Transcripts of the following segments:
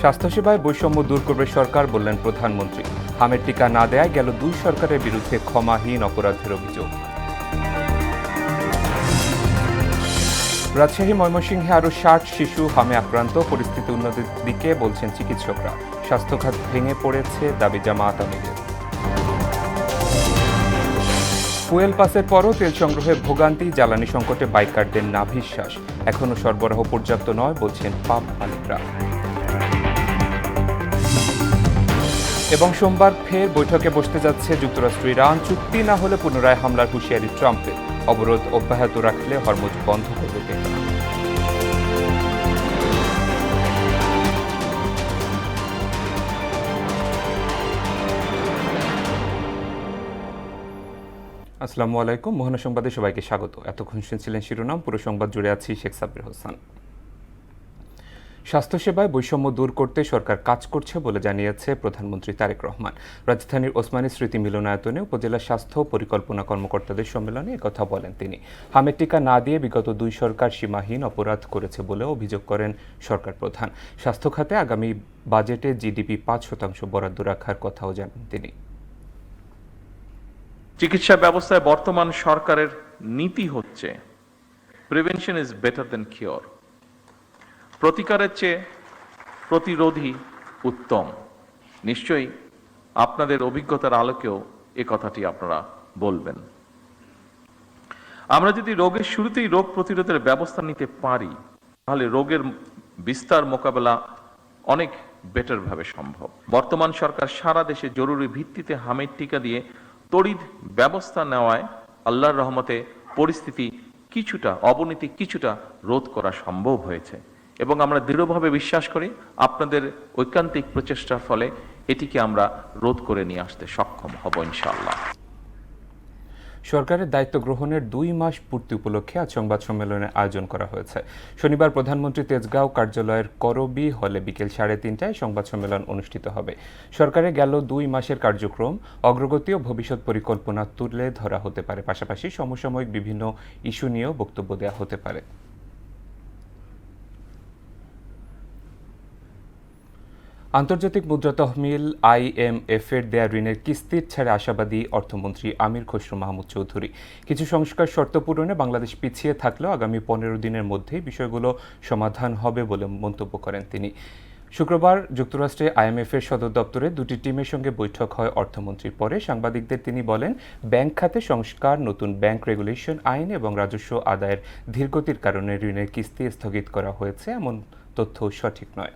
স্বাস্থ্যসেবায় বৈষম্য দূর করবে সরকার, বললেন প্রধানমন্ত্রী। হামের টিকা না দেয়ায় গেল দুই সরকারের বিরুদ্ধে ক্ষমাহীন অপরাধের অভিযোগ। রাজশাহী ময়মনসিংহে আরও ৬০ শিশু হামে আক্রান্ত, পরিস্থিতি উন্নতির দিকে বলছেন চিকিৎসকরা। স্বাস্থ্যখাত ভেঙে পড়েছে, দাবি জামায়াত আমিরের। ফুয়েল পাসের পরও তেল সংগ্রহে ভোগান্তি, জ্বালানি সংকটে বাইকারদের নাভিশ্বাস। এখনও সরবরাহ পর্যাপ্ত নয়, বলছেন পাম্প মালিকরা। এবং সোমবার ফের বৈঠকে বসতে যাচ্ছে যুক্তরাষ্ট্র ইরান। চুক্তি না হলে পুনরায় হামলার হুঁশিয়ারি ট্রাম্পের। অবরোধ অব্যাহত রাখলে হরমুজ বন্ধ করবে তেহরান। আসসালামু আলাইকুম, মোহনা সংবাদে সবাইকে স্বাগত। এতক্ষণ শুনছিলেন শিরোনাম, পুরো সংবাদ জুড়ে আছি শেখ সাব্বির হোসেন। স্বাস্থ্যসেবায় বৈষম্য দূর করতে সরকার কাজ করছে বলে জানিয়েছে প্রধানমন্ত্রী তারেক রহমান। রাজধানীর ওসমানী স্মৃতি মিলনায়তনে উপজেলা স্বাস্থ্য পরিকল্পনা কর্মকর্তাদের সম্মেলনে একথা বলেন তিনি। হামের টিকা না দিয়ে বিগত দুই সরকার সীমাহীন অপরাধ করেছে বলেও অভিযোগ করেন সরকার প্রধান। স্বাস্থ্য খাতে আগামী বাজেটে জিডিপি ৫% বরাদ্দ রাখার কথাও জানান তিনি। চিকিৎসা ব্যবস্থায় বর্তমান সরকারের নীতি হচ্ছে prevention is better then cure. প্রতিকারের চেয়ে প্রতিরোধী উত্তম। নিশ্চয়ই আপনাদের অভিজ্ঞতার আলোকেও এ কথাটি আপনারা বলবেন। আমরা যদি রোগের শুরুতেই রোগ প্রতিরোধের ব্যবস্থা নিতে পারি, তাহলে রোগের বিস্তার মোকাবেলা অনেক বেটার ভাবে সম্ভব। বর্তমান সরকার সারা দেশে জরুরি ভিত্তিতে হামের টিকা দিয়ে তড়িৎ ব্যবস্থা নেওয়ায় আল্লাহর রহমতে পরিস্থিতি অবনতি কিছুটা রোধ করা সম্ভব হয়েছে এবং আমরা দৃঢ়ভাবে বিশ্বাস করি আপনাদের ঐকান্তিক প্রচেষ্টার ফলে এটিকে আমরা রোধ করে নিয়ে আসতে সক্ষম হব ইনশাআল্লাহ। সরকারের দায়িত্ব গ্রহণের ২ মাস পূর্তি উপলক্ষে আজ সংবাদ সম্মেলনের আয়োজন করা হয়েছে। শনিবার প্রধানমন্ত্রী তেজগাঁও কার্যালয়ের করবি হলে বিকেল ৩:৩০টায় সংবাদ সম্মেলন অনুষ্ঠিত হবে। সরকারের গেল ২ মাসের কার্যক্রম, অগ্রগতি ও ভবিষ্যৎ পরিকল্পনা তুলে ধরা হতে পারে। পাশাপাশি সমসাময়িক বিভিন্ন ইস্যু নিয়েও বক্তব্য দেওয়া হতে পারে। আন্তর্জাতিক মুদ্রা তহবিল IMF-এর দেয়া ঋণের কিস্তির ছাড়ে আশাবাদী অর্থমন্ত্রী আমির খসরু মাহমুদ চৌধুরী। কিছু সংস্কার শর্ত পূরণে বাংলাদেশ পিছিয়ে থাকলেও আগামী ১৫ দিনের মধ্যেই বিষয়গুলো সমাধান হবে বলে মন্তব্য করেন তিনি। শুক্রবার যুক্তরাষ্ট্রে IMF-এর সদর দপ্তরে দুটি টিমের সঙ্গে বৈঠক হয় অর্থমন্ত্রীর। পরে সাংবাদিকদের তিনি বলেন, ব্যাংক খাতে সংস্কার, নতুন ব্যাংক রেগুলেশন আইন এবং রাজস্ব আদায়ের ধীরগতির কারণে ঋণের কিস্তি স্থগিত করা হয়েছে, এমন তথ্য সঠিক নয়।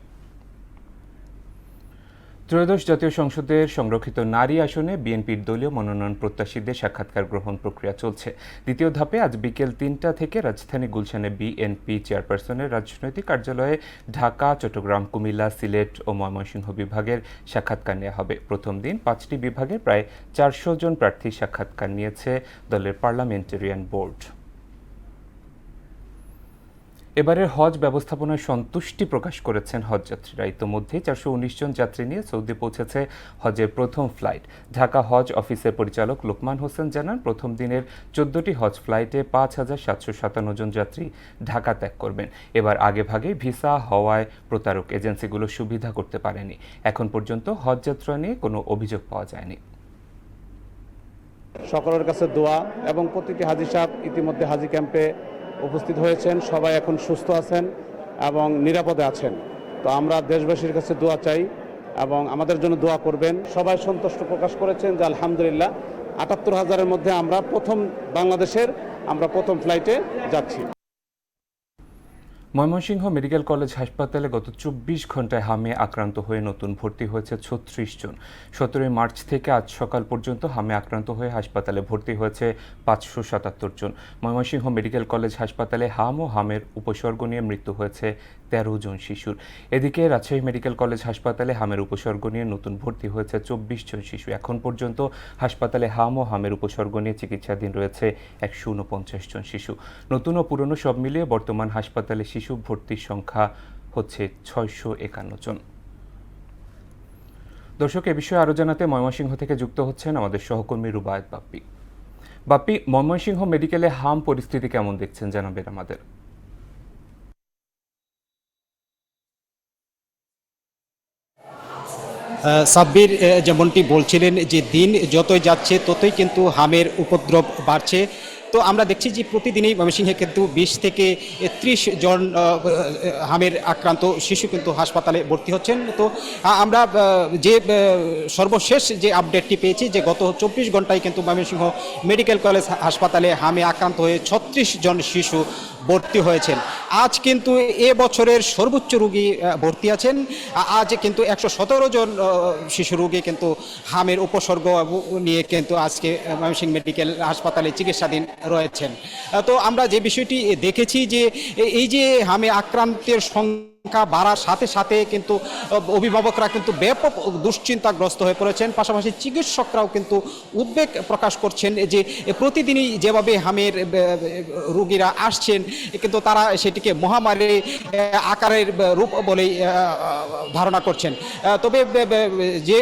ত্রয়োদশ জাতীয় সংসদের সংরক্ষিত নারী আসনে বিএনপির দলীয় মনোনয়ন প্রত্যাশীদের সাক্ষাৎকার গ্রহণ প্রক্রিয়া চলছে। দ্বিতীয় ধাপে আজ বিকেল ৩টা থেকে রাজধানী গুলশানে বিএনপি চেয়ারপারসনের রাজনৈতিক কার্যালয়ে ঢাকা, চট্টগ্রাম, কুমিল্লা, সিলেট ও ময়মনসিংহ বিভাগের সাক্ষাৎকার নেওয়া হবে। প্রথম দিন ৫টি বিভাগের প্রায় ৪০০ জন প্রার্থী সাক্ষাৎকার নিয়েছে দলের পার্লামেন্টারিয়ান বোর্ড। এবারের হজ ব্যবস্থাপনায় সন্তুষ্টি প্রকাশ করেছেন হজযাত্রীরা। ইতোমধ্যেই ৪১৯ জন যাত্রী নিয়ে সৌদি পৌঁছেছে হজের প্রথম ফ্লাইট। ঢাকা হজ অফিসের পরিচালক লোকমান হোসেন জানান, প্রথম দিনের ১৪টি হজ ফ্লাইটে ৫,৭৫৭ জন যাত্রী ঢাকা ত্যাগ করবেন। এবার আগেভাগেই ভিসা হওয়ায় প্রতারক এজেন্সিগুলো সুবিধা করতে পারেনি। এখন পর্যন্ত হজযাত্রা নিয়ে কোনো অভিযোগ পাওয়া যায়নি। সকলের কাছে দোয়া এবং প্রতিটি হাজী সাহেব ইতিমধ্যে হাজী ক্যাম্পে উপস্থিত হয়েছেন। সবাই এখন সুস্থ আছেন এবং নিরাপদে আছেন। তো আমরা দেশবাসীর কাছে দোয়া চাই এবং আমাদের জন্য দোয়া করবেন। সবাই সন্তুষ্ট প্রকাশ করেছেন যে আলহামদুলিল্লাহ ৭৮,০০০-এর মধ্যে আমরা প্রথম ফ্লাইটে যাচ্ছি। ময়মনসিংহ মেডিকেল কলেজ হাসপাতালে গত ২৪ ঘণ্টায় হামে আক্রান্ত হয়ে নতুন ভর্তি হয়েছে ৩৬ জন। ১৭ মার্চ থেকে আজ সকাল পর্যন্ত হামে আক্রান্ত হয়ে হাসপাতালে ভর্তি হয়েছে ৫৭৭ জন। ময়মনসিংহ মেডিকেল কলেজ হাসপাতালে হাম ও হামের উপসর্গ নিয়ে মৃত্যু হয়েছে ১৩ জন শিশুর। এদিকে রাজশাহী মেডিকেল কলেজ হাসপাতালে হামের উপসর্গ নিয়ে নতুন ভর্তি হয়েছে ২৪ জন শিশু। এখন পর্যন্ত হাসপাতালে হাম ও হামের উপসর্গ নিয়ে চিকিৎসাধীন রয়েছে ১৪৯ জন শিশু। নতুন ও পুরনো সব মিলিয়ে বর্তমান হাসপাতালে শিশু ভর্তির সংখ্যা হচ্ছে ৬৫১ জন। দর্শক, এ বিষয়ে আরও জানাতে ময়মনসিংহ থেকে যুক্ত হচ্ছেন আমাদের সহকর্মী রুবায়েত বাপ্পি। বাপ্পি, ময়মনসিংহ মেডিকেলে হাম পরিস্থিতি কেমন দেখছেন জানাবেন আমাদের। সাব্বির যেমনটি বলছিলেন যে দিন যতই যাচ্ছে ততই কিন্তু হামের উপদ্রব বাড়ছে। তো আমরা দেখছি যে প্রতিদিনই ময়মনসিংহে কিন্তু 20 থেকে 30 জন হামের আক্রান্ত শিশু কিন্তু হাসপাতালে ভর্তি হচ্ছেন। তো আমরা যে সর্বশেষ যে আপডেটটি পেয়েছি যে গত 24 ঘন্টায় কিন্তু ময়মনসিংহ মেডিকেল কলেজ হাসপাতালে হামে আক্রান্ত হয়ে 36 জন শিশু ভর্তি হয়েছেন। আজ কিন্তু এ বছরের সর্বোচ্চ রোগী ভর্তি আছেন। আজ কিন্তু 117 জন শিশু রোগী কিন্তু হামের উপসর্গ নিয়ে কিন্তু আজকে ময়মনসিংহ মেডিকেল হাসপাতালে চিকিৎসাধীন রয়েছেন। তো আমরা যে বিষয়টি দেখেছি যে এই যে হামে আক্রান্তের সংখ্যা বাড়ার সাথে সাথে কিন্তু অভিভাবকরা কিন্তু ব্যাপক দুশ্চিন্তাগ্রস্ত হয়ে পড়েছেন। পাশাপাশি চিকিৎসকরাও কিন্তু উদ্বেগ প্রকাশ করছেন যে প্রতিদিনই যেভাবে হামের রোগীরা আসছেন কিন্তু তারা সেটিকে মহামারী আকারের রূপ বলেই ধারণা করছেন। তবে যে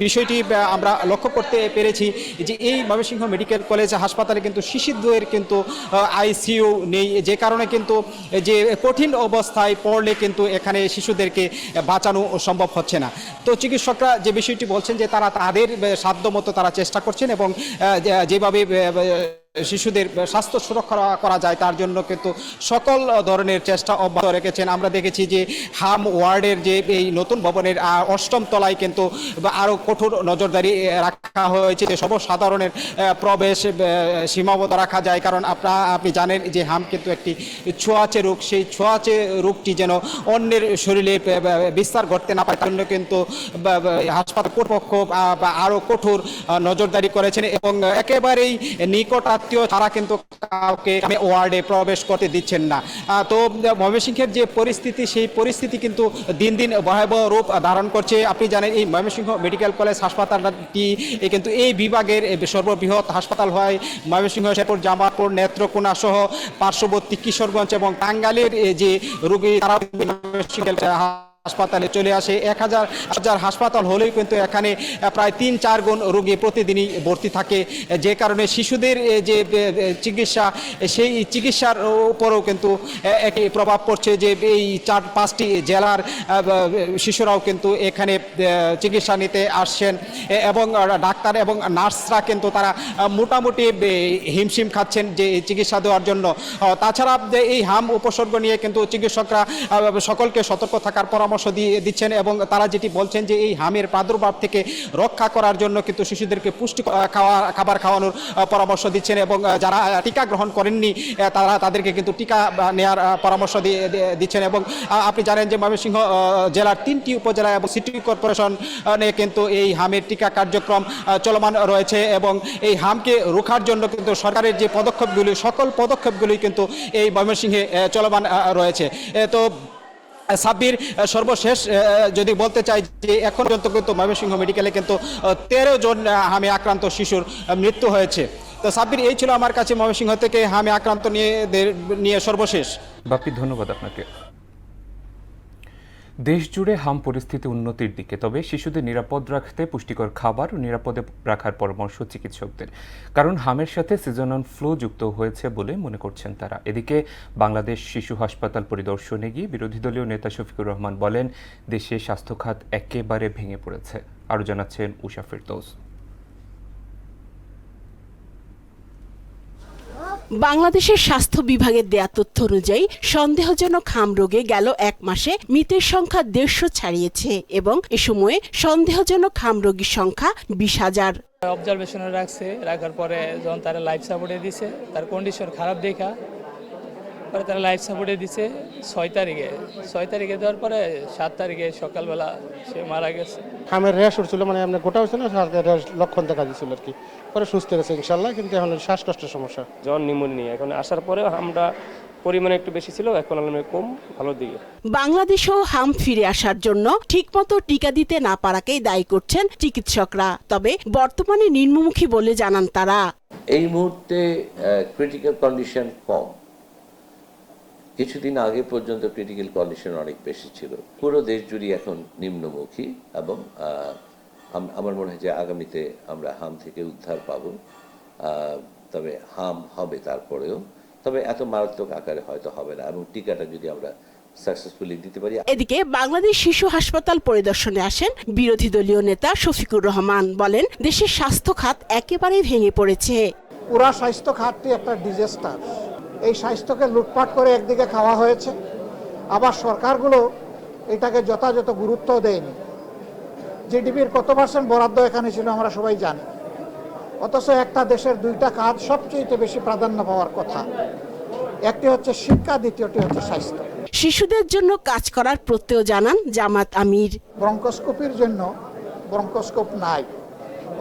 বিষয়টি আমরা লক্ষ্য করতে পেরেছি যে এই ময়মনসিংহ মেডিকেল কলেজ হাসপাতালে কিন্তু শিশুদের কিন্তু আইসিইউ নেই, যে কারণে কিন্তু যে কঠিন অবস্থায় পড়লে কিন্তু এখানে শিশুদেরকে বাঁচানো সম্ভব হচ্ছে না। তো চিকিৎসকরা যে বিষয়টি বলছেন যে তারা তাদের সাধ্যমতো তারা চেষ্টা করছেন এবং যেভাবে শিশুদের স্বাস্থ্য সুরক্ষা করা যায় তার জন্য কিন্তু সকল ধরনের চেষ্টা অব্যাহত রেখেছেন। আমরা দেখেছি যে হাম ওয়ার্ডের যে এই নতুন ভবনের 8ম তলায় কিন্তু আরও কঠোর নজরদারি রাখা হয়েছে, সর্বসাধারণের প্রবেশ সীমাবদ্ধ রাখা যায়। কারণ আপনি জানেন যে হাম কিন্তু একটি ছোঁয়াচে রোগ, সেই ছোঁয়াচে রোগটি যেন অন্যের শরীরে বিস্তার ঘটতে না পারে তার জন্য কিন্তু হাসপাতাল কর্তৃপক্ষ আরও কঠোর নজরদারি করেছেন এবং একেবারেই নিকট তারা কিন্তু কাউকে ওয়ার্ডে প্রবেশ করতে দিচ্ছেন না। তো ময়মনসিংহের যে পরিস্থিতি সেই পরিস্থিতি কিন্তু দিন দিন ভয়াবহ রূপ ধারণ করছে। আপনি জানেন এই ময়মনসিংহ মেডিকেল কলেজ হাসপাতালটি কিন্তু এই বিভাগের সর্ববৃহৎ হাসপাতাল হয়। ময়মনসিংহ, শেরপুর, জামালপুর, নেত্রকোনা সহ পার্শ্ববর্তী কিশোরগঞ্জ এবং টাঙ্গাইলের যে রোগী তারা হাসপাতালে চলে আসে। 1000 হাসপাতাল হলেও কিন্তু এখানে প্রায় 3-4 গুণ রোগী প্রতিদিনই ভর্তি থাকে, যে কারণে শিশুদের যে চিকিৎসা সেই চিকিৎসার উপরেও কিন্তু একই প্রভাব পড়ছে যে এই 4-5টি জেলার শিশুরাও কিন্তু এখানে চিকিৎসা নিতে আসছেন এবং ডাক্তার এবং নার্সরা কিন্তু তারা মোটামুটি হিমশিম খাচ্ছেন যে চিকিৎসা দেওয়ার জন্য। তাছাড়া এই হাম উপসর্গ নিয়ে কিন্তু চিকিৎসকরা সকলকে সতর্ক থাকার পরামর্শ দিচ্ছেন এবং তারা যেটি বলছেন যে এই হামের প্রাদুর্ভাব থেকে রক্ষা করার জন্য কিন্তু শিশুদেরকে পুষ্টি খাবার খাওয়ানোর পরামর্শ দিচ্ছেন এবং যারা টিকা গ্রহণ করেননি তাদেরকে কিন্তু টিকা নেওয়ার পরামর্শ দিচ্ছেন। এবং আপনি জানেন যে ময়মনসিংহ জেলার 3টি উপজেলা এবং সিটি কর্পোরেশনে কিন্তু এই হামের টিকা কার্যক্রম চলমান রয়েছে এবং এই হামকে রোখার জন্য কিন্তু সরকারের যে পদক্ষেপগুলি সকল পদক্ষেপগুলি কিন্তু এই ময়মনসিংহে চলমান রয়েছে। তো সাব্বির, সর্বশেষ যদি বলতে চাই যে এখন পর্যন্ত কিন্তু ময়মনসিংহ মেডিকেলে কিন্তু 13 জন হামে আক্রান্ত শিশুর মৃত্যু হয়েছে। তো সাব্বির, এই ছিল আমার কাছে ময়মনসিংহ থেকে হামে আক্রান্ত নিয়ে সর্বশেষ। বাপি, ধন্যবাদ আপনাকে। দেশ জুড়ে হাম পরিস্থিতি উন্নতির দিকে, তবে শিশুদের নিরাপদ রাখতে পুষ্টিকর খাবার ও নিরাপদে রাখার পরামর্শ চিকিৎসকদের, কারণ হামের সাথে সিজনাল ফ্লু যুক্ত হয়েছে বলে মনে করছেন তারা। এদিকে বাংলাদেশ শিশু হাসপাতাল পরিদর্শনে গিয়ে বিরোধী দলীয় নেতা শফিকুর রহমান বলেন দেশে স্বাস্থ্য খাত একেবারে ভেঙে পড়েছে। আরও জানাচ্ছেন উষা ফেরদৌস। বাংলাদেশের স্বাস্থ্য বিভাগের দেয়া তথ্য অনুযায়ী সন্দেহজনক হাম রোগে গেল 1 মাসে মৃতের সংখ্যা 150 ছাড়িয়েছে এবং এ সময়ে সন্দেহজনক হাম রোগীর সংখ্যা 20,000। অবজারভেশনে রাখার পরে যখন তারা লাইফ সাপোর্টে দিছে, তার কন্ডিশন খারাপ দেখা পরে তারা লাইফ সাপোর্টে দিছে 6 তারিখে দেওয়ার পরে 7 তারিখে সকালবেলা সে মারা গেছে। হামের র্যাশ উঠছিল, মানে আপনার গোটা হচ্ছে না, লক্ষণ দেখা দিচ্ছিল আর কি। পরে সুস্থ গেছে ইনশাল্লাহ, কিন্তু এখন শ্বাসকষ্টের সমস্যা, জ্বর, নিউমোনিয়া। এখন আসার পরেও আমরা পরিমাণে একটু বেশি ছিল, এখন কম, ভালোর দিকে। বাংলাদেশেও হাম ফিরে আসার জন্য ঠিকমতো টিকা দিতে না পারাকেই দায়ী করছেন চিকিৎসকরা। তবে বর্তমানে নিম্নমুখী বলে জানান তারা। এই মুহূর্তে ক্রিটিক্যাল কন্ডিশন কম, কিছুদিন আগে পর্যন্ত ক্রিটিক্যাল কন্ডিশন অনেক বেশি ছিল। পুরো দেশ জুড়ে এখন নিম্নমুখী এবং আমার মনে হয় যে আগামীতে আমরা হাম থেকে উদ্ধার পাবো। তবে হাম হবে তারপরেও, তবে এত মারাত্মক আকারে হয়তো হবে না এবং টিকাটা যদি আমরা সাকসেসফুলি দিতে পারি। এদিকে বাংলাদেশ শিশু হাসপাতাল পরিদর্শনে আসেন বিরোধী দলীয় নেতা শফিকুর রহমান। বলেন, দেশের স্বাস্থ্য খাত একেবারেই ভেঙে পড়েছে। পুরা স্বাস্থ্য খাতটি একটা ডিজাস্টার। এই স্বাস্থ্যকে লুটপাট করে একদিকে খাওয়া হয়েছে, আবার সরকারগুলো এটাকে যথাযথ গুরুত্ব দেয়নি। জিডিপির কত % বরাদ্দ এখানে ছিল আমরা সবাই জানি, অথচ একটা দেশের দুইটা খাত সবচেয়ে বেশি প্রাধান্য পাওয়ার কথা, একটি হচ্ছে শিক্ষা, দ্বিতীয়টি হচ্ছে স্বাস্থ্য। শিশুদের জন্য কাজ করার প্রত্যয় জানান জামাত আমির। ব্রঙ্কোস্কোপির জন্য ব্রঙ্কোস্কোপ নাই,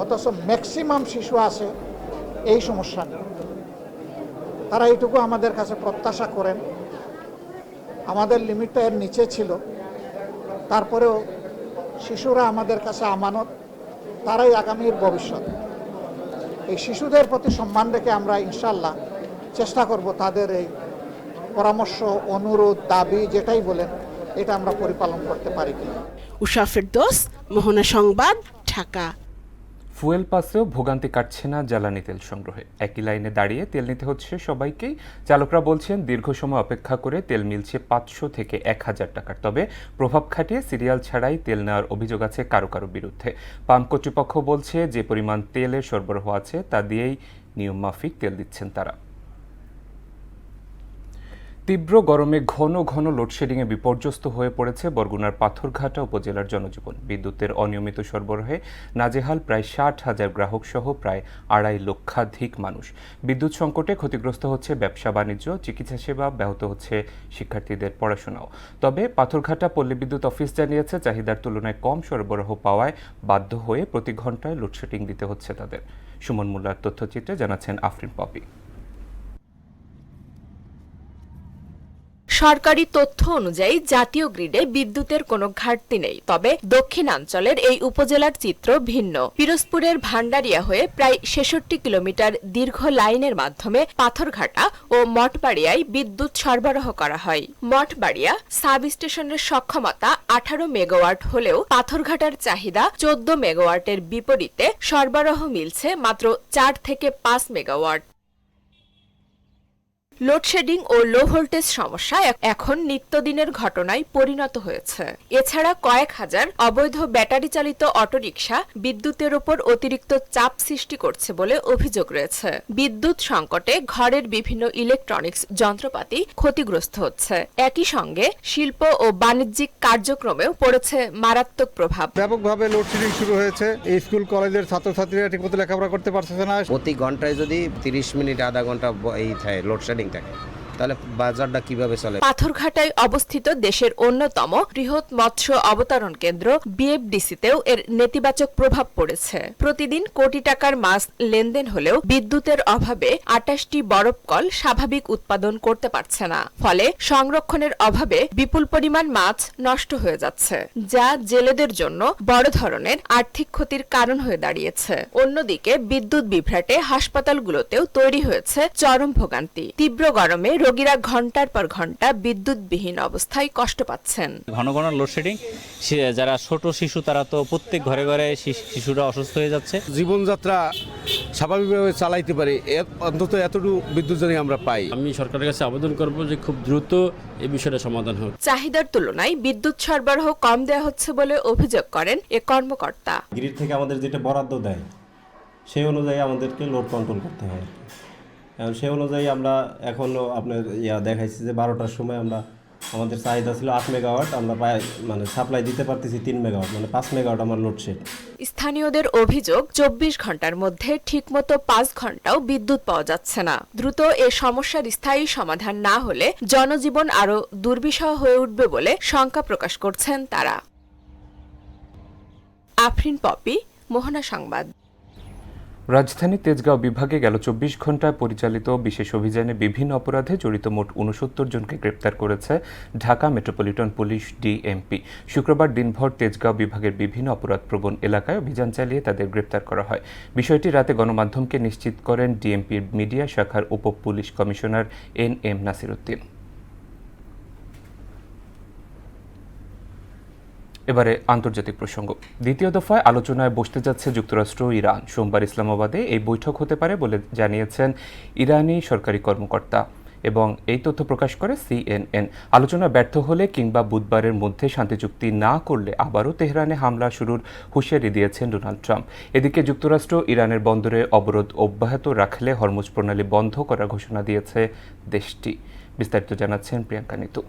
অথচ ম্যাক্সিমাম শিশু আছে এই সমস্যা নিয়ে। তারা এইটুকু আমাদের কাছে প্রত্যাশা করেন। আমাদের লিমিটটা এর নিচে ছিল, তারপরেও শিশুরা আমাদের কাছে আমানত, তারাই আগামীর ভবিষ্যৎ। এই শিশুদের প্রতি সম্মান রেখে আমরা ইনশাল্লাহ চেষ্টা করব তাদের এই পরামর্শ, অনুরোধ, দাবি যেটাই বলেন এটা আমরা পরিপালন করতে পারি কিনা। উষা ফেরদৌস, মোহনা সংবাদ, ঢাকা। ফুয়েল পাসেও ভোগান্তি কাটছে না জ্বালানি তেল সংগ্রহে। একই লাইনে দাঁড়িয়ে তেল নিতে হচ্ছে সবাইকেই। চালকরা বলছেন, দীর্ঘ সময় অপেক্ষা করে তেল মিলছে 500 থেকে 1000 টাকার। তবে প্রভাব খাটিয়ে সিরিয়াল ছাড়াই তেল নেওয়ার অভিযোগ আছে কারো কারো বিরুদ্ধে। পাম্প কর্তৃপক্ষ বলছে, যে পরিমাণ তেলের সরবরাহ আছে তা দিয়েই নিয়ম মাফিক তেল দিচ্ছেন তারা। তীব্র গরমে ঘন ঘন লোডশেডিংয়ে বিপর্যস্ত হয়ে পড়েছে বরগুনার পাথরঘাটা উপজেলার জনজীবন। বিদ্যুতের অনিয়মিত সরবরাহে নাজেহাল প্রায় 60,000 গ্রাহক সহ প্রায় 2.5 লক্ষাধিক মানুষ। বিদ্যুৎ সংকটে ক্ষতিগ্রস্ত হচ্ছে ব্যবসা বাণিজ্য, চিকিৎসা সেবা, ব্যাহত হচ্ছে শিক্ষার্থীদের পড়াশোনাও। তবে পাথরঘাটা পল্লী বিদ্যুৎ অফিস জানিয়েছে, চাহিদার তুলনায় কম সরবরাহ পাওয়ায় বাধ্য হয়ে প্রতি ঘন্টায় লোডশেডিং দিতে হচ্ছে তাদের। সুমন মোল্লার তথ্যচিত্রে জানাচ্ছেন আফরিন পপি। সরকারি তথ্য অনুযায়ী জাতীয় গ্রিডে বিদ্যুতের কোনো ঘাটতি নেই। তবে দক্ষিণাঞ্চলের এই উপজেলার চিত্র ভিন্ন। পিরোজপুরের ভান্ডারিয়া হয়ে প্রায় 66 কিলোমিটার দীর্ঘ লাইনের মাধ্যমে পাথরঘাটা ও মঠবাড়িয়ায় বিদ্যুৎ সরবরাহ করা হয়। মঠবাড়িয়া সাব স্টেশনের সক্ষমতা 18 মেগাওয়াট হলেও পাথরঘাটার চাহিদা 14 মেগাওয়াটের বিপরীতে সরবরাহ মিলছে মাত্র 4 থেকে 5 মেগাওয়াট। লোডশেডিং ও লো ভোল্টেজ সমস্যা এখন নিত্যদিনের ঘটনায় পরিণত হয়েছে। এছাড়া কয়েক হাজার অবৈধ ব্যাটারি চালিত অটোরিকশা বিদ্যুতের ওপর অতিরিক্ত চাপ সৃষ্টি করছে বলে অভিযোগ রয়েছে। বিদ্যুৎ সংকটে ঘরের বিভিন্ন ইলেকট্রনিক্স যন্ত্রপাতি ক্ষতিগ্রস্ত হচ্ছে। একই সঙ্গে শিল্প ও বাণিজ্যিক কার্যক্রমেও পড়েছে মারাত্মক প্রভাব। ব্যাপকভাবে লোডশেডিং শুরু হয়েছে। এই স্কুল কলেজের ছাত্রছাত্রীরা ঠিকমতো লেখাপড়া করতে পারছে না। প্রতি ঘন্টায় যদি 30 মিনিট আধা ঘন্টা এই থাকে লোডশেডিং, তাহলে বাজারটা কিভাবে চলে? পাথরঘাটায় অবস্থিত দেশের অন্যতম বৃহৎ মৎস্য অবতরণ কেন্দ্র বিএফডিসিতেও এর নেতিবাচক প্রভাব পড়েছে। প্রতিদিন কোটি টাকার মাছ লেনদেন হলেও বিদ্যুতের অভাবে 28টি বরফ কল স্বাভাবিক উৎপাদন করতে পারছে না। ফলে সংরক্ষণের অভাবে বিপুল পরিমাণ মাছ নষ্ট হয়ে যাচ্ছে, যা জেলেদের জন্য বড় ধরনের আর্থিক ক্ষতির কারণ হয়ে দাঁড়িয়েছে। অন্যদিকে বিদ্যুৎ বিভ্রাটে হাসপাতালগুলোতেও তৈরি হয়েছে চরম ভোগান্তি। তীব্র গরমে রোগীরা ঘন্টার পর ঘন্টা বিদ্যুৎবিহীন অবস্থায় কষ্ট পাচ্ছেন। ঘন ঘন লোডশেডিং, যারা ছোট শিশু তারা তো প্রত্যেক ঘরে ঘরে শিশুরা অসুস্থ হয়ে যাচ্ছে। জীবনযাত্রা স্বাভাবিকভাবে চালাইতে পারি, অন্তত এতটুকু বিদ্যুৎ জানি আমরা পাই। আমি সরকারের কাছে আবেদন করব যে খুব দ্রুত এই বিষয়টা সমাধান হোক। চাহিদার তুলনায় বিদ্যুৎ সরবরাহ কম দেওয়া হচ্ছে বলে অভিযোগ করেন এ কর্মকর্তা। গ্রিড থেকে আমাদের যেটা বরাদ্দ দেয় সেই অনুযায়ী আমাদেরকে লোড কন্ট্রোল করতে হয়। এখন সেই অনুযায়ী আমরা এখনও আপনার দেখাইছি যে 12টার সময় আমাদের চাহিদা ছিল 8 মেগাওয়াট, আমরা সাপ্লাই দিতে পারতেছি 3 মেগাওয়াট, 5 মেগাওয়াট আমার লোডশেড। স্থানীয়দের অভিযোগ 24 ঘন্টার মধ্যে ঠিকমতো 5 ঘন্টাও বিদ্যুৎ পাওয়া যাচ্ছে না। দ্রুত এ সমস্যার স্থায়ী সমাধান না হলে জনজীবন আরও দুর্বিষহ হয়ে উঠবে বলে শঙ্কা প্রকাশ করছেন তারা। আফরিন পপি, মোহনা সংবাদ। রাজধানী তেজগাঁও বিভাগে গেল 24 ঘন্টায় পরিচালিত বিশেষ অভিযানে বিভিন্ন অপরাধে জড়িত মোট 69 জনকে গ্রেপ্তার করেছে ঢাকা মেট্রোপলিটন পুলিশ ডিএমপি। শুক্রবার দিনভর তেজগাঁও বিভাগের বিভিন্ন অপরাধপ্রবণ এলাকায় অভিযান চালিয়ে তাদের গ্রেপ্তার করা হয়। বিষয়টি রাতে গণমাধ্যমকে নিশ্চিত করেন ডিএমপির মিডিয়া শাখার উপ police commissioner NM Nasir Uddin. এবারে আন্তর্জাতিক প্রসঙ্গ। দ্বিতীয় দফায় আলোচনায় বসতে যাচ্ছে যুক্তরাষ্ট্র ও ইরান। সোমবার ইসলামাবাদে এই বৈঠক হতে পারে বলে জানিয়েছেন ইরানি সরকারি কর্মকর্তা। এবং এই তথ্য প্রকাশ করে CNN। আলোচনা ব্যর্থ হলে কিংবা বুধবারের মধ্যে শান্তি চুক্তি না করলে আবারও তেহরানে হামলা শুরুর হুঁশিয়ারি দিয়েছেন ডোনাল্ড ট্রাম্প। এদিকে যুক্তরাষ্ট্র ইরানের বন্দরে অবরোধ অব্যাহত রাখলে হরমুজ প্রণালী বন্ধ করার ঘোষণা দিয়েছে দেশটি। বিস্তারিত জানাচ্ছেন প্রিয়াঙ্কা নিতু।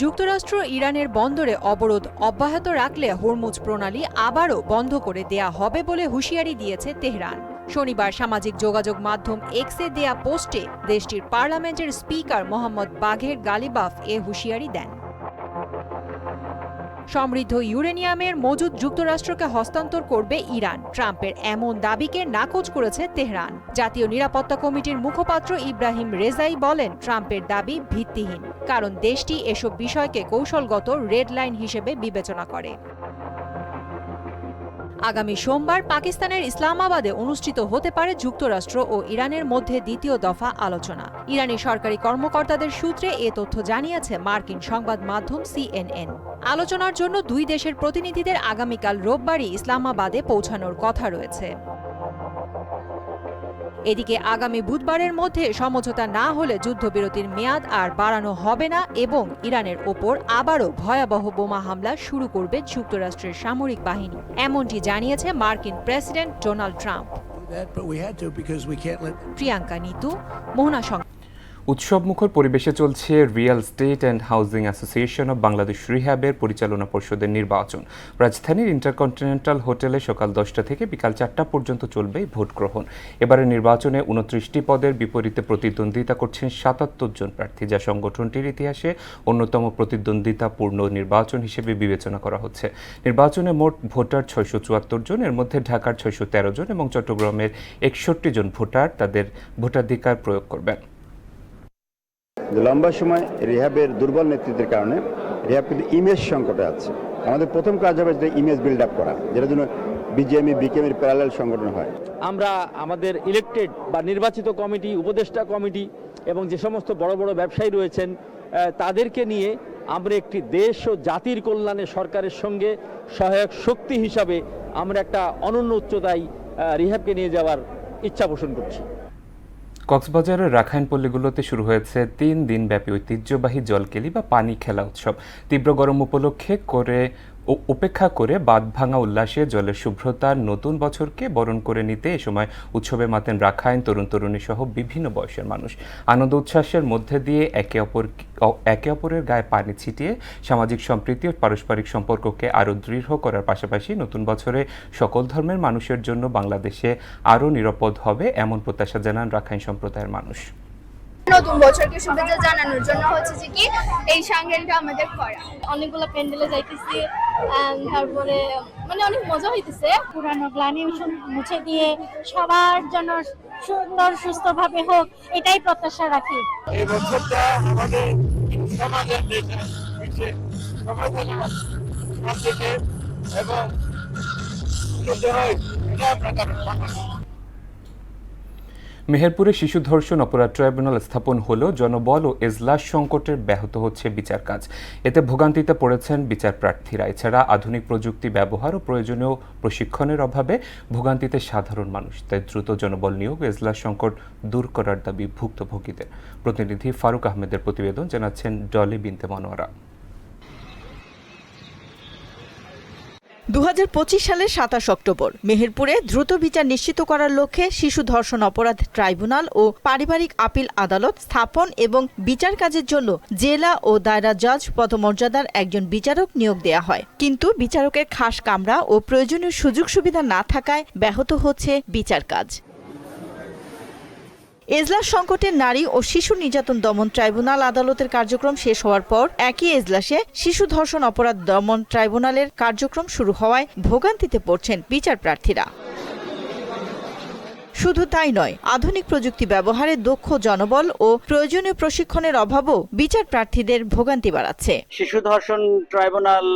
যুক্তরাষ্ট্র ইরানের বন্দরে অবরোধ অব্যাহত রাখলে হরমুজ প্রণালী আবারও বন্ধ করে দেয়া হবে বলে হুঁশিয়ারি দিয়েছে তেহরান। শনিবার সামাজিক যোগাযোগ মাধ্যম এক্সে দেয়া পোস্টে দেশটির পার্লামেন্টের স্পিকার মোহাম্মদ বাঘের গালিবাফ এ হুঁশিয়ারি দেন। সমৃদ্ধ ইউরেনিয়ামের মজুদ যুক্তরাষ্ট্রকে হস্তান্তর করবে ইরান। ট্রাম্পের এমন দাবিকে নাকচ করেছে তেহরান। জাতীয় নিরাপত্তা কমিটির মুখপাত্র ইব্রাহিম রেজাই বলেন, ট্রাম্পের দাবি ভিত্তিহীন, কারণ দেশটি এসব বিষয়কে কৌশলগত রেড লাইন হিসেবে বিবেচনা করে। আগামী সোমবার পাকিস্তানের ইসলামাবাদে অনুষ্ঠিত হতে পারে যুক্তরাষ্ট্র ও ইরানের মধ্যে দ্বিতীয় দফা আলোচনা। ইরানি সরকারি কর্মকর্তাদের সূত্রে এ তথ্য জানিয়েছে মার্কিন সংবাদ মাধ্যম CNN। আলোচনার জন্য দুই দেশের প্রতিনিধিদের আগামীকাল রোববারই ইসলামাবাদে পৌঁছানোর কথা রয়েছে। এদিকে আগামী বুধবারের মধ্যে সমঝোতা না হলে যুদ্ধবিরতির মেয়াদ আর বাড়ানো হবে না এবং ইরানের ওপর আবারও ভয়াবহ বোমা হামলা শুরু করবে যুক্তরাষ্ট্রের সামরিক বাহিনী, এমনটি জানিয়েছে মার্কিন president Donald Trump. Priyanka Nitu, Mohona সংবাদ। উৎসবমুখর পরিবেশে চলছে real estate and housing association of Bangladesh রিহ্যাবের পরিচালনা পরিষদের নির্বাচন। রাজধানীর ইন্টারকন্টিনেন্টাল হোটেলে সকাল 10টা থেকে বিকাল 4টা পর্যন্ত চলবে ভোট গ্রহণ। এবারের নির্বাচনে 29টি পদের বিপরীতে প্রতিদ্বন্দ্বিতা করছেন 77 জন প্রার্থী, যা সংগঠনটির ইতিহাসে অন্যতম প্রতিদ্বন্দ্বিতাপূর্ণ নির্বাচন হিসেবে বিবেচনা করা হচ্ছে। নির্বাচনে মোট ভোটার 674 জন, এর মধ্যে ঢাকার 613 জন এবং চট্টগ্রামের 61 জন ভোটার তাদের ভোটাধিকার প্রয়োগ করবেন। লম্বা সময় রিহ্যাবের দুর্বল নেতৃত্বের কারণে রিহ্যাব কিন্তু ইমেজ সংকটে আছে। আমাদের প্রথম কাজ হবে যে ইমেজ বিল্ড আপ করা, যেটার জন্য বিজিএমই বিকেএমের প্যারালাল সংগঠন হয়। আমরা আমাদের ইলেক্টেড বা নির্বাচিত কমিটি, উপদেষ্টা কমিটি এবং যে সমস্ত বড় বড় ব্যবসায়ী রয়েছেন তাদেরকে নিয়ে আমরা একটি দেশ ও জাতির কল্যাণে সরকারের সঙ্গে সহায়ক শক্তি হিসাবে আমরা একটা অনন্য উচ্চতায় রিহ্যাবকে নিয়ে যাওয়ার ইচ্ছা পোষণ করছি। কক্সবাজারের রাখাইন পল্লীগুলোতে শুরু হয়েছে 3 দিনব্যাপী ঐতিহ্যবাহী জলকেলি বা পানি খেলা উৎসব। তীব্র গরম উপেক্ষা করে বাঁধ ভাঙা উল্লাসে জলের শুভ্রতার নতুন বছরকে বরণ করে নিতে এ সময় উৎসবে মাতেন রাখাইন তরুণ তরুণী সহ বিভিন্ন বয়সের মানুষ। আনন্দ উচ্ছ্বাসের মধ্যে দিয়ে একে অপরের গায়ে পানি ছিটিয়ে সামাজিক সম্প্রীতি ও পারস্পরিক সম্পর্ককে আরও দৃঢ় করার পাশাপাশি নতুন বছরে সকল ধর্মের মানুষের জন্য বাংলাদেশে আরও নিরাপদ হবে এমন প্রত্যাশা জানান রাখাইন সম্প্রদায়ের মানুষ। নতুন বছরকে শুভেচ্ছা জানানোর জন্য হচ্ছে যে কি এই সাংগঠনটা আমাদের করা। অনেকগুলো প্যান্ডেলে যাইতেছি, তারপরে মানে অনেক মজা হইতেছে। পুরানো গ্লানি মুছে দিয়ে সবার জন্য সুন্দর সুস্থভাবে হোক, এটাই প্রত্যাশা রাখি। এই বছরটা আমাদের সমাজের এবং মেহেরপুরে শিশু ধর্ষণ অপরাধ ট্রাইব্যুনাল স্থাপন হলেও জনবল ও এজলাস সংকটের ব্যাহত হচ্ছে বিচার কাজ। এতে ভোগান্তিতে পড়েছেন বিচার প্রার্থীরা। এছাড়া আধুনিক প্রযুক্তি ব্যবহার ও প্রয়োজনীয় প্রশিক্ষণের অভাবে ভোগান্তিতে সাধারণ মানুষ। তাই দ্রুত জনবল নিয়োগ ও এজলাস সংকট দূর করার দাবি ভুক্তভোগীদের। প্রতিনিধি ফারুক আহমেদের প্রতিবেদন, জানাচ্ছেন ডলি বিনতে মনোয়ারা। 2025 সালের 27 অক্টোবর মেহেরপুরে দ্রুত বিচার নিশ্চিত করার লক্ষ্যে শিশু ধর্ষণ অপরাধ ট্রাইব্যুনাল ও পারিবারিক আপিল আদালত স্থাপন এবং বিচার কাজের জন্য জেলা ও দায়রা জজ পদমর্যাদার একজন বিচারক নিয়োগ দেয়া হয়। কিন্তু বিচারকের খাস কামরা ও প্রয়োজনীয় সুযোগ সুবিধা না থাকায় ব্যাহত হচ্ছে বিচার কাজ। এজলাস সংকটে নারী ও শিশু নির্যাতন দমন ট্রাইব্যুনাল আদালতের কার্যক্রম শেষ হওয়ার পর একই এজলাসে শিশু ধর্ষণ অপরাধ দমন ট্রাইব্যুনালের কার্যক্রম শুরু হওয়ায় ভোগান্তিতে পড়ছেন বিচার প্রার্থীরা। শুধু তাই নয়, আধুনিক প্রযুক্তি ব্যবহারে দক্ষ জনবল ও প্রয়োজনীয় প্রশিক্ষণের অভাবও বিচার প্রার্থীদের ভোগান্তি বাড়াচ্ছে। শিশু ধর্ষণ ট্রাইব্যুনাল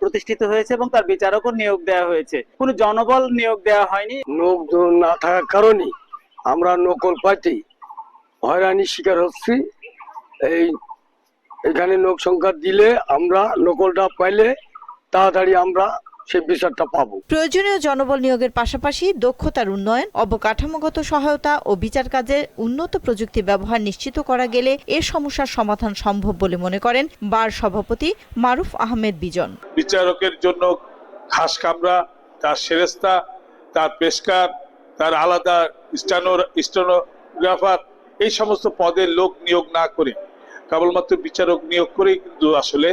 প্রতিষ্ঠিত হয়েছে এবং তার বিচারকও নিয়োগ দেওয়া হয়েছে, কোনো জনবল নিয়োগ দেওয়া হয়নি। লোকজন না থাকার কারণে আমরা নকল পাইতে হয়রানির শিকার হচ্ছি। এখানে লোক সংখ্যা দিলে আমরা নকলটা পাইলে তাড়াতাড়ি আমরা সেই বিচারটা পাবো। প্রয়োজনীয় জনবল নিয়োগের পাশাপাশি দক্ষতার উন্নয়ন, অবকাঠামোগত সহায়তা ও বিচার কাজের উন্নত প্রযুক্তি ব্যবহার নিশ্চিত করা গেলে এর সমস্যার সমাধান সম্ভব বলে মনে করেন বার সভাপতি মারুফ আহমেদ বিজন। বিচারকের জন্য খাস কামরা, তার সেরেস্তা, তার পেশকার, তার আলাদা স্টেনোগ্রাফার, এই সমস্ত পদের লোক নিয়োগ না করে কেবলমাত্র বিচারক নিয়োগ করেই কিন্তু আসলে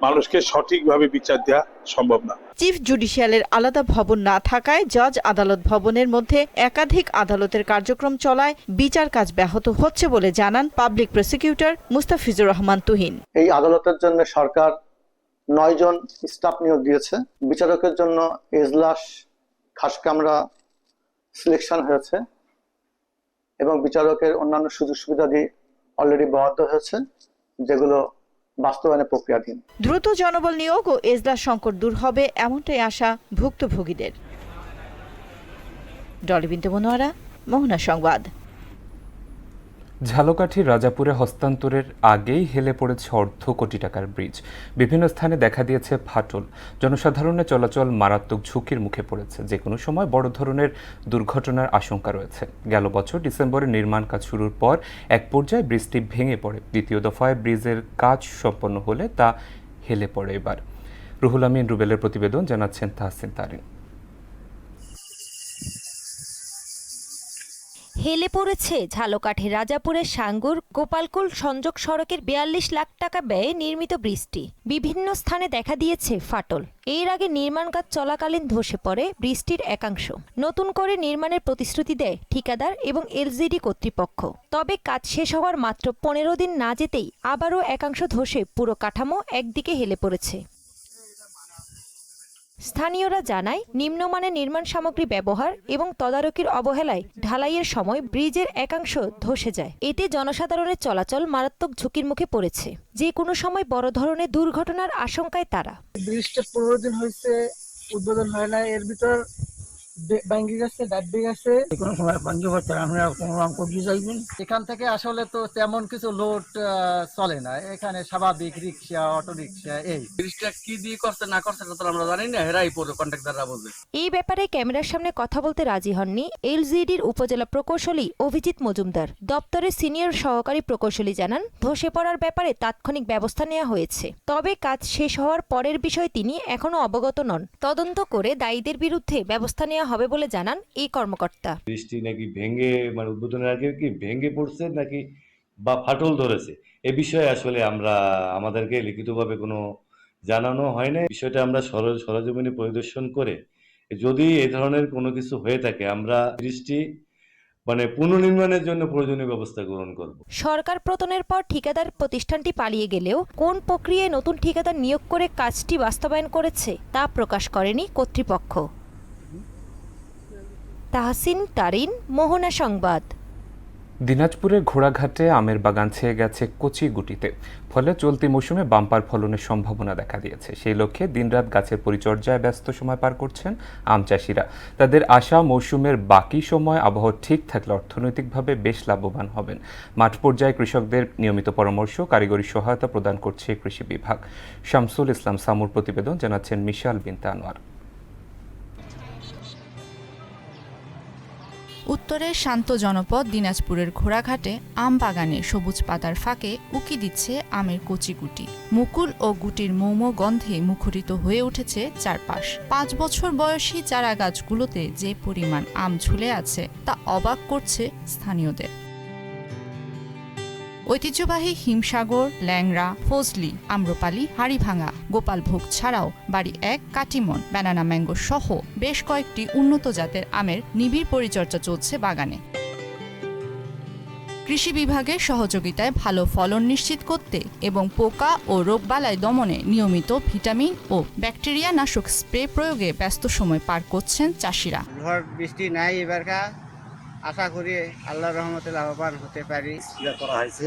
মানুষকে সঠিকভাবে বিচার দেওয়া সম্ভব না। চিফ জুডিশিয়ালের আলাদা ভবন না থাকায় জজ আদালত ভবনের মধ্যে একাধিক আদালতের কার্যক্রম চলায় বিচার কাজ ব্যাহত হচ্ছে বলে জানান পাবলিক প্রসিকিউটর মুস্তাফিজুর রহমান তুহিন। এই আদালতের জন্য সরকার 9 জন স্টাফ নিয়োগ দিয়েছে। বিচারকের জন্য এজলাস, খাস কামরা সিলেকশন হয়েছে এবং বিচারকের অন্যান্য সুযোগ সুবিধাদি অলরেডি বরাদ্দ হয়েছে, যেগুলো বাস্তবায়নের প্রক্রিয়াধীন। দ্রুত জনবল নিয়োগ ও এজলাস সংকট দূর হবে এমনটাই আশা ভুক্তভোগীদের। ডলি বিনতে মনোয়ারা, মোহনা সংবাদ। ঝালকাঠির রাজাপুরে হস্তান্তরের আগেই হেলে পড়েছে অর্ধ কোটি টাকার ব্রিজ। বিভিন্ন স্থানে দেখা দিয়েছে ফাটল। জনসাধারণের চলাচল মারাত্মক ঝুঁকির মুখে পড়েছে। যে কোনো সময় বড় ধরনের দুর্ঘটনার আশঙ্কা রয়েছে। গেল বছর ডিসেম্বরে নির্মাণ কাজ শুরুর পর এক পর্যায়ে ব্রিজটি ভেঙে পড়ে। দ্বিতীয় দফায় ব্রিজের কাজ সম্পন্ন হলে তা হেলে পড়ে এবার। রুহুল আমিন রুবেলের প্রতিবেদন, জানাচ্ছেন তাহসিন তারিন। হেলে পড়েছে ঝালকাঠির রাজাপুরের সাঙ্গুর গোপালকুল সংযোগ সড়কের 42 লাখ টাকা ব্যয়ে নির্মিত ব্রিজটি। বিভিন্ন স্থানে দেখা দিয়েছে ফাটল। এর আগে নির্মাণ কাজ চলাকালীন ধসে পড়ে ব্রিজটির একাংশ। নতুন করে নির্মাণের প্রতিশ্রুতি দেয় ঠিকাদার এবং এলজিডি কর্তৃপক্ষ। তবে কাজ শেষ হওয়ার মাত্র 15 দিন না যেতেই আবারও একাংশ ধসে পুরো কাঠামো একদিকে হেলে পড়েছে। স্থানীয়রা জানায়, নিম্নমানের নির্মাণ সামগ্রী ব্যবহার এবং তদারকির অবহেলায় ঢালাইয়ের সময় ব্রিজের একাংশ ধসে যায়। এতে জনসাধারণের চলাচল মারাত্মক ঝুঁকির মুখে পড়েছে। যে কোনো সময় বড় ধরনের দুর্ঘটনার আশঙ্কায় তারা। ব্রিজটা 15 দিন হয়েছে, উদ্বোধন হয় না, এর ভিতর ভাঙ্গি গেছে, ডাব্বি গেছে, কোনো সময় ভাঙ্গি হচ্ছে। আমরা কোনো রকম কবজি যাইবেন এখান থেকে। আসলে তো তেমন কিছু লোড চলে না এখানে, স্বাভাবিক রিক্সা, অটো রিক্সা। এই ব্রিজটা কি দিয়ে করছে না করছে তো আমরা জানি না, হেরাই পড়ে কন্ট্রাক্টররা বলবে। এই ব্যাপারে ক্যামেরার সামনে কথা বলতে রাজি হননি এলজিডির উপজেলা প্রকৌশলী অভিজিৎ মজুমদার। দপ্তরের সিনিয়র সহকারী প্রকৌশলী জানান, ধসে পড়ার ব্যাপারে তাৎক্ষণিক ব্যবস্থা নেওয়া হয়েছে। তবে কাজ শেষ হওয়ার পরের বিষয়ে তিনি এখনো অবগত নন। তদন্ত করে দায়ীদের বিরুদ্ধে ব্যবস্থা নেওয়া হবে বলে জানান এই কর্মকর্তা। বৃষ্টি নাকি ভেঙে উদ্বোধনের আগে কি ভেঙে পড়ছে নাকি বা ফাটল ধরেছে, এ বিষয়ে আসলে আমাদেরকে লিখিতভাবে কোনো জানানো হয় না। বিষয়টা আমরা সরজমিনে পরিদর্শন করে যদি এই ধরনের কোনো কিছু হয়ে থাকে আমরা বৃষ্টি পুনর্নির্মাণের জন্য প্রয়োজনীয় ব্যবস্থা গ্রহণ করব। সরকার পতনের পর ঠিকাদার প্রতিষ্ঠানটি পালিয়ে গেলেও কোন প্রক্রিয়ায় নতুন ঠিকাদার নিয়োগ করে কাজটি বাস্তবায়ন করেছে তা প্রকাশ করেনি কর্তৃপক্ষ। তাহসিন তারিন, মোহনা সংবাদ। দিনাজপুরের ঘোড়াঘাটে আমের বাগান ছেয়ে গেছে কচি গুটিতে। ফলে চলতি মৌসুমে বাম্পার ফলনের সম্ভাবনা দেখা দিয়েছে। সেই লক্ষ্যে দিনরাত গাছের পরিচর্যায় ব্যস্ত সময় পার করছেন আম চাষিরা। তাদের আশা, মৌসুমের বাকি সময় আবহাওয়া ঠিক থাকলে অর্থনৈতিকভাবে বেশ লাভবান হবেন। মাঠ পর্যায়ে কৃষকদের নিয়মিত পরামর্শ, কারিগরি সহায়তা প্রদান করছে কৃষি বিভাগ। শামসুল ইসলাম সামুর প্রতিবেদন, জানাচ্ছেন মিশাল বিনতে আনোয়ার। উত্তরের শান্ত জনপদ দিনাজপুরের ঘোড়াঘাটে আম বাগানে সবুজ পাতার ফাঁকে উকি দিচ্ছে আমের কচি গুটি। মুকুল ও গুটির মৌম গন্ধে মুখরিত হয়ে উঠেছে চারপাশ। 5 বছর বয়সী চারা গাছগুলোতে যে পরিমাণ আম ঝুলে আছে তা অবাক করছে স্থানীয়দের। ঐতিহ্যবাহী হিমসাগর, ল্যাংড়া, ফজলি, আম্রপালি, হাড়িভাঙা, গোপালভোগ ছাড়াও বাড়ি 1, কাটিমন, ব্যানানা ম্যাঙ্গো সহ বেশ কয়েকটি উন্নত জাতের আমের নিবিড় পরিচর্যা চলছে বাগানে। কৃষি বিভাগের সহযোগিতায় ভালো ফলন নিশ্চিত করতে এবং পোকা ও রোগবালাই দমনে নিয়মিত ভিটামিন ও ব্যাকটেরিয়া নাশক স্প্রে প্রয়োগে ব্যস্ত সময় পার করছেন চাষিরা। ঝড় বৃষ্টি নাই এবারকার, আশা করি আল্লাহর রহমতে লাভবান হতে পারি। করা হয়েছে,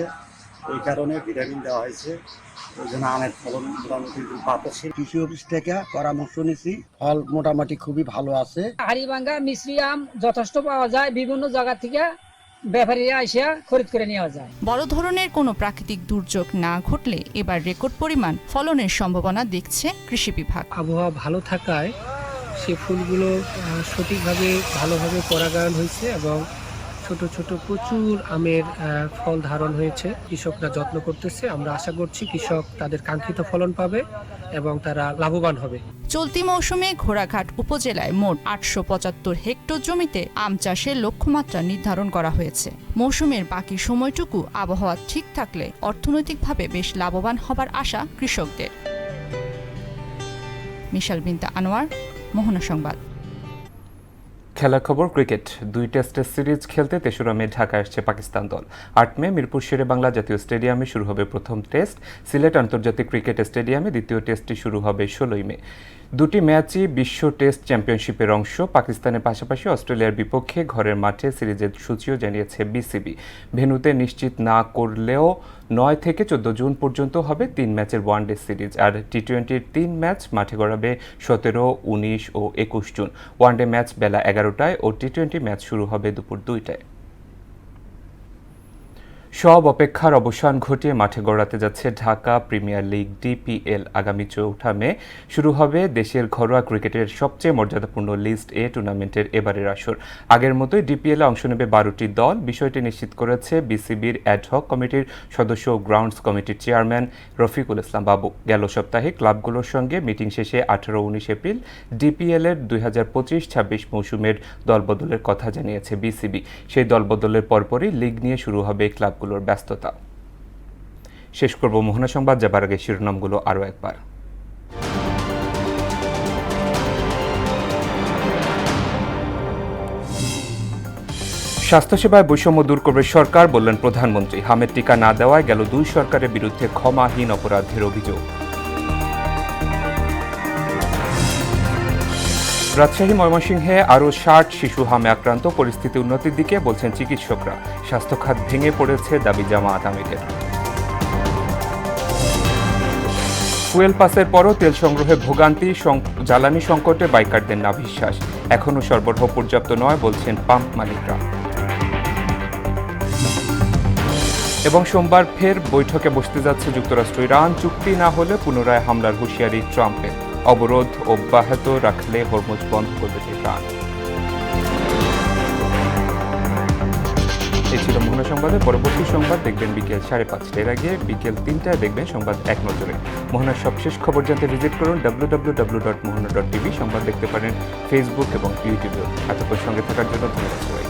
ওই কারণে ভিটামিন দেওয়া হয়েছে, ওই জন্য আমের ফলন মোটামুটি পাচ্ছি। কৃষি অফিস থেকে পরামর্শ নিয়েছি, ফল মোটামুটি খুবই ভালো আছে। হাড়িভাঙ্গা মিশ্রি আম যথেষ্ট পাওয়া যায় বিভিন্ন জায়গা থেকে, ব্যাপারী আইসা খরিদ করে নেওয়া যায়। বড় ধরনের কোনো প্রাকৃতিক দুর্যোগ না ঘটলে এবার রেকর্ড পরিমাণ ফলনের সম্ভাবনা দেখছে কৃষি বিভাগ। আবহাওয়া ভালো থাকায় সে ফুলগুলো সঠিকভাবে ভালোভাবে পরাগায়ন হয়েছে এবং ছোট ছোট প্রচুর আমের ফল ধারণ হয়েছে। কৃষকরা যত্ন করতেছে, আমরা আশা করছি কৃষক তাদের কাঙ্ক্ষিত ফলন পাবে এবং তারা লাভবান হবে। চলতি মৌসুমে ঘোড়াঘাট উপজেলায় মোট 875 হেক্টর জমিতে আম চাষের লক্ষ্যমাত্রা নির্ধারণ করা হয়েছে। মৌসুমের বাকি সময়টুকু আবহাওয়া ঠিক থাকলে অর্থনৈতিকভাবে বেশ লাভবান হবার আশা কৃষকদের। মিশাল বিনতা আনোয়ার, মোহনা সংবাদ। খেলা খবর ক্রিকেট। 2 টেস্টের সিরিজ খেলতে 3রা মে ঢাকায় আসছে পাকিস্তান দল। 8 মে মিরপুর শেরে বাংলা জাতীয় স্টেডিয়ামে শুরু হবে প্রথম টেস্ট। সিলেট আন্তর্জাতিক ক্রিকেট স্টেডিয়ামে দ্বিতীয় টেস্টটি শুরু হবে 16 মে। দুটি ম্যাচই বিশ্ব টেস্ট চ্যাম্পিয়নশিপের অংশ। পাকিস্তানের পাশাপাশি অস্ট্রেলিয়ার বিপক্ষে ঘরের মাঠে সিরিজের সূচিও জানিয়েছে বিসিবি। ভেন্যুতে নিশ্চিত না করলেও 9 থেকে 14 জুন পর্যন্ত হবে 3 ম্যাচের ওয়ানডে সিরিজ। আর টি-20-র 3 ম্যাচ মাঠে গড়াবে 17, 19 ও 21 জুন। ওয়ানডে ম্যাচ বেলা 11টায় ও টি-20 ম্যাচ শুরু হবে দুপুর 2টায়। সব অপেক্ষার অবসান ঘটিয়ে মাঠে গড়াতে যাচ্ছে ঢাকা প্রিমিয়ার লিগ ডিপিএল। আগামী 4 মে শুরু হবে দেশের ঘরোয়া ক্রিকেটের সবচেয়ে মর্যাদাপূর্ণ লিস্ট এ টুর্নামেন্টের এবারের আসর। আগের মতোই ডিপিএলে অংশ নেবে 12টি দল। বিষয়টি নিশ্চিত করেছে বিসিবির অ্যাডহক কমিটির সদস্য ও গ্রাউন্ডস কমিটির চেয়ারম্যান রফিকুল ইসলাম বাবু। গেল সপ্তাহে ক্লাবগুলোর সঙ্গে মিটিং শেষে 18-19 এপ্রিল ডিপিএলের 2025-26 মৌসুমের দলবদলের কথা জানিয়েছে বিসিবি। সেই দলবদলের পরপরই লিগ নিয়ে শুরু হবে ক্লাবগুলোর ব্যস্ততা। শেষ করব মোহনা সংবাদ, যাবার আগে শিরোনামগুলো আরও একবার। স্বাস্থ্যসেবায় বৈষম্য দূর করবে সরকার, বললেন প্রধানমন্ত্রী। হামের টিকা না দেওয়ায় গেল 2 সরকারের বিরুদ্ধে ক্ষমাহীন অপরাধের অভিযোগ। রাজশাহী, ময়মনসিংহে আরও 60 শিশু হামে আক্রান্ত। পরিস্থিতি উন্নতির দিকে, বলছেন চিকিৎসকরা। স্বাস্থ্য খাত ভেঙে পড়েছে, দাবি জামায়াত আমিরের। ফুয়েল পাসের পরও তেল সংগ্রহে ভোগান্তি। জ্বালানি সংকটে বাইকারদের নাভিশ্বাস। এখনও সরবরাহ পর্যাপ্ত নয়, বলছেন পাম্প মালিকরা। এবং সোমবার ফের বৈঠকে বসতে যাচ্ছে যুক্তরাষ্ট্র। ইরান চুক্তি না হলে পুনরায় হামলার হুঁশিয়ারি ট্রাম্পের। অবরোধ অব্যাহত রাখলে হরমুজ বন্ধ করবে তেহরান। এই ছিল মোহনা সংবাদে। পরবর্তী সংবাদ দেখবেন বিকেল 5:30। এর আগে বিকেল 3টায় দেখবেন সংবাদ এক নজরে। মোহনার সবশেষ খবর জানতে ভিজিট করুন www.mohana.tv। সংবাদ দেখতে পারেন ফেসবুক এবং ইউটিউবে। এতক্ষণ সঙ্গে থাকার জন্য ধন্যবাদ।